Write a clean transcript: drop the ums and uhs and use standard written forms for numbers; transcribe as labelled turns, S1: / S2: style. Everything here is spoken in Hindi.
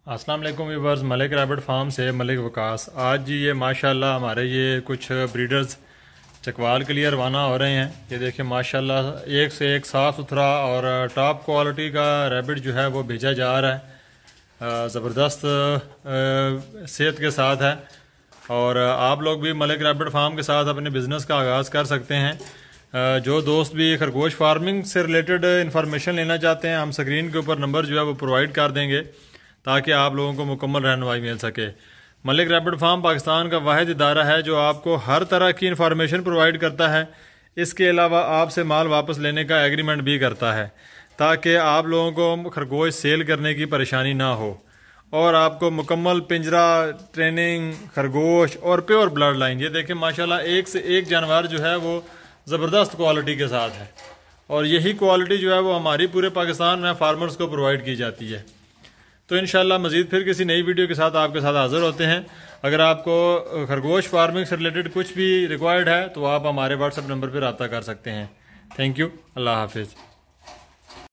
S1: अस्सलाम वालेकुम व्यूअर्स, मलिक रैबिट फार्म से मलिक वकास। आज जी ये माशाल्लाह हमारे ये कुछ ब्रीडर्स चकवाल के लिए रवाना हो रहे हैं। ये देखिए माशाल्लाह एक से एक साफ़ सुथरा और टॉप क्वालिटी का रैबिट जो है वो भेजा जा रहा है। ज़बरदस्त सेहत के साथ है और आप लोग भी मलिक रैबिट फार्म के साथ अपने बिज़नेस का आगाज़ कर सकते हैं। जो दोस्त भी खरगोश फार्मिंग से रिलेटेड इंफॉर्मेशन लेना चाहते हैं, हम स्क्रीन के ऊपर नंबर जो है वो प्रोवाइड कर देंगे ताकि आप लोगों को मुकम्मल रहनुमाई मिल सके। मलिक रैबिट फार्म पाकिस्तान का वाहिद इदारा है जो आपको हर तरह की इंफॉर्मेशन प्रोवाइड करता है। इसके अलावा आपसे माल वापस लेने का एग्रीमेंट भी करता है ताकि आप लोगों को खरगोश सेल करने की परेशानी ना हो और आपको मुकम्मल पिंजरा ट्रेनिंग खरगोश और प्योर ब्लड लाइन। ये देखें माशाल्लाह एक से एक जानवर जो है वो ज़बरदस्त क्वालिटी के साथ है और यही क्वालिटी जो है वो हमारी पूरे पाकिस्तान में फार्मर्स को प्रोवाइड की जाती है। तो इंशाल्लाह मज़ीद फिर किसी नई वीडियो के साथ आपके साथ हाज़िर होते हैं। अगर आपको खरगोश फार्मिंग से रिलेटेड कुछ भी रिक्वायर्ड है तो आप हमारे व्हाट्सएप नंबर पर रब्ता कर सकते हैं। थैंक यू, अल्लाह हाफिज़।